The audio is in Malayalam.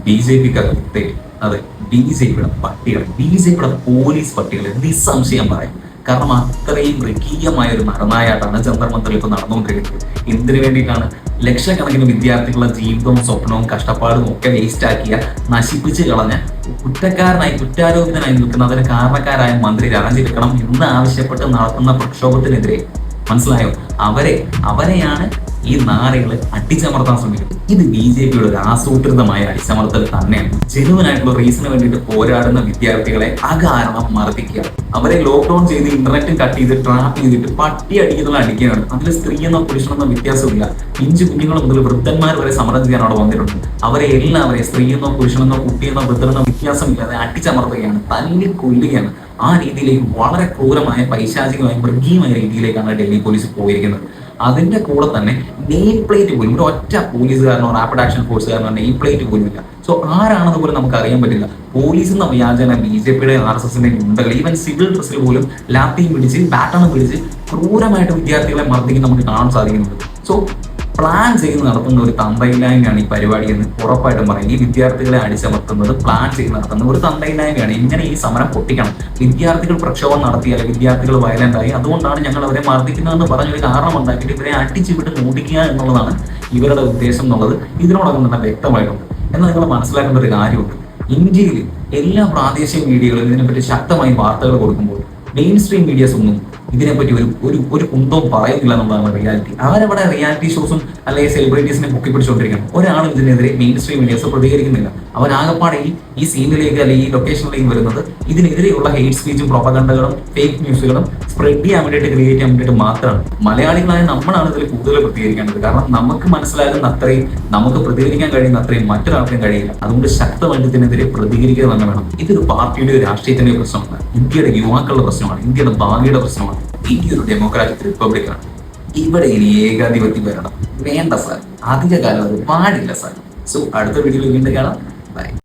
ബി.ജെ.പിക്ക് അതെ, ബി.ജെ.പിയുടെ പട്ടികൾ, ബി.ജെ.പിയുടെ പോലീസ് പട്ടികൾ നിസ്സംശയം പറയും. കാരണം അത്രയും മൃഗീയമായ ഒരു നരനായാട്ടാണ് ജന്തർ മന്ദിറിൽ ഇപ്പൊ നടന്നുകൊണ്ടിരിക്കുന്നത്. എന്തിനു വേണ്ടിയിട്ടാണ്? ലക്ഷക്കണക്കിന് വിദ്യാർത്ഥികളുടെ ജീവിതവും സ്വപ്നവും കഷ്ടപ്പാടും ഒക്കെ വേസ്റ്റ് ആക്കിയ, നശിപ്പിച്ച് കളഞ്ഞ, കുറ്റാരോപിതനായി നിൽക്കുന്ന, അതിന് കാരണക്കാരായ മന്ത്രി രാജിവെക്കണം എന്ന് ആവശ്യപ്പെട്ട് നടത്തുന്ന പ്രക്ഷോഭത്തിനെതിരെ, മനസ്സിലായോ, അവരെയാണ് ഈ നാരകള് അടിച്ചമർത്താൻ ശ്രമിക്കുന്നത്. ഇത് ബി.ജെ.പിയുടെ ഒരു ആസൂത്രിതമായ അടിച്ചമർത്തൽ തന്നെയാണ്. ജനുവനായിട്ടുള്ള റീസണിന് വേണ്ടിയിട്ട് പോരാടുന്ന വിദ്യാർത്ഥികളെ അകാരണം മർദ്ദിക്കുക, അവരെ ലോക്ക്ഡൌൺ ചെയ്ത് ഇന്റർനെറ്റും കട്ട് ചെയ്ത് ട്രാപ്പ് ചെയ്തിട്ട് പട്ടി അടിക്കുന്ന അടിക്കുകയാണ്. അതിൽ സ്ത്രീയെന്നോ പുരുഷനെന്നോ വ്യത്യാസമില്ല. പിഞ്ചു കുഞ്ഞുങ്ങൾ മുതൽ വൃദ്ധന്മാർ വരെ സമരം ചെയ്യാൻ അവിടെ വന്നിട്ടുണ്ട്. അവരെ എല്ലാവരെയും സ്ത്രീയെന്നോ പുരുഷനെന്നോ കുട്ടിയെന്നോ വൃദ്ധനെന്നോ വ്യത്യാസമില്ലാതെ അടിച്ചമർത്തുകയാണ്, തല്ലി കൊല്ലുകയാണ്. ആ രീതിയിലേക്ക് വളരെ ക്രൂരമായ, പൈശാചികമായ, മൃഗീയമായ രീതിയിലേക്കാണ് ഡൽഹി പോലീസ് പോയിരിക്കുന്നത്. അതിന്റെ കൂടെ തന്നെ നെയിം പ്ലേറ്റ് പോലും, ഒരു ഒറ്റ പോലീസുകാരനോ റാപ്പിഡ് ആക്ഷൻ ഫോഴ്സുകാരനോ നെയിം പ്ലേറ്റ് പോലും ഇല്ല. സോ ആരാണെന്ന് പോലും നമുക്ക് അറിയാൻ പറ്റില്ല. പോലീസ് എന്ന വ്യാജന ബി.ജെ.പിയുടെ RSSന്റെ ഗുണ്ടകൾ ഈവൻ സിവിൽ ഡ്രസ്സിൽ പോലും ലാത്തിയും പിടിച്ച് ബാറ്റണും പിടിച്ച് ക്രൂരമായിട്ട് വിദ്യാർത്ഥികളെ മർദ്ദിക്കുന്ന നമുക്ക് കാണാൻ സാധിക്കുന്നുണ്ട്. സോ പ്ലാൻ ചെയ്ത് നടത്തുന്ന ഒരു തന്തയില്ലായ്മയാണ് ഈ പരിപാടി എന്ന് ഉറപ്പായിട്ടും പറയും. ഈ വിദ്യാർത്ഥികളെ അടിച്ചമർത്തുന്നത് പ്ലാൻ ചെയ്ത് നടത്തുന്ന ഒരു തന്തയില്ലായ്മയാണ്. ഇങ്ങനെ ഈ സമരം പൊട്ടിക്കണം. വിദ്യാർത്ഥികൾ പ്രക്ഷോഭം നടത്തിയാൽ വിദ്യാർത്ഥികൾ വയലന്റ് ആയി, അതുകൊണ്ടാണ് ഞങ്ങൾ അവരെ മർദ്ദിക്കുന്നതെന്ന് പറഞ്ഞൊരു കാരണം ഉണ്ടാക്കിയിട്ട് ഇവരെ അടിച്ചുവിട്ട് മൂടിക്കുക എന്നുള്ളതാണ് ഇവരുടെ ഉദ്ദേശം എന്നുള്ളത് ഇതിനോടകം തന്നെ വ്യക്തമായിട്ടുണ്ട്. എന്നാൽ നിങ്ങൾ മനസ്സിലാക്കേണ്ട ഒരു കാര്യമുണ്ട്. ഇന്ത്യയിൽ എല്ലാ പ്രാദേശിക മീഡിയകളും ഇതിനെപ്പറ്റി ശക്തമായി വാർത്തകൾ കൊടുക്കുമ്പോൾ മെയിൻ സ്ട്രീം മീഡിയസ് ഒന്നും ഇതിനെപ്പറ്റി ഒരു കുന്തവും പറയുന്നില്ല എന്നുള്ളതാണ് റിയാലിറ്റി. അവരവിടെ റിയാലിറ്റി ഷോസും അല്ലെങ്കിൽ സെലിബ്രിറ്റീസിനെ പൊക്കി പിടിച്ചുകൊണ്ടിരിക്കണം. ഒരാളും ഇതിനെതിരെ മെയിൻ സ്ട്രീം മീഡിയസ് പ്രതികരിക്കുന്നില്ല. അവരാകപ്പാടെ ഈ സീനിലേക്ക് അല്ലെങ്കിൽ ഈ ലൊക്കേഷനിലേക്ക് വരുന്നത് ഇതിനെതിരെയുള്ള ഹെയ്റ്റ് സ്പീച്ചും പ്രൊപ്പഗണ്ടകളും ഫേക്ക് ന്യൂസുകളും സ്പ്രെഡ് ചെയ്യാൻ വേണ്ടിയിട്ട്, ക്രിയേറ്റ് ചെയ്യാൻ വേണ്ടിയിട്ട് മാത്രമാണ്. മലയാളികളായ നമ്മളാണ് ഇതിൽ കൂടുതൽ പ്രതികരിക്കേണ്ടത്. കാരണം നമുക്ക് മനസ്സിലാകുന്ന അത്രയും, നമുക്ക് പ്രതികരിക്കാൻ കഴിയുന്ന അത്രയും മറ്റൊരാൾക്കും കഴിയില്ല. അതുകൊണ്ട് ശക്തമായിട്ട് ഇതിനെതിരെ പ്രതികരിക്കുക തന്നെ വേണം. ഇതൊരു പാർട്ടിയുടെ, രാഷ്ട്രീയത്തിന്റെ പ്രശ്നമാണ്, ഇന്ത്യയുടെ യുവാക്കളുടെ പ്രശ്നമാണ്, ഇന്ത്യയുടെ ഭാവിയുടെ പ്രശ്നമാണ്. ഇന്ത്യ ഒരു ഡെമോക്രാറ്റിക് റിപ്പബ്ലിക്കാണ്. ഇവിടെ ഇനി ഏകാധിപത്യം വരണം വേണ്ട സാർ. അധിക കാലം അത് പാടില്ല സാർ. സോ അടുത്ത വീഡിയോയിൽ വീണ്ടും കാണാം. ബൈ.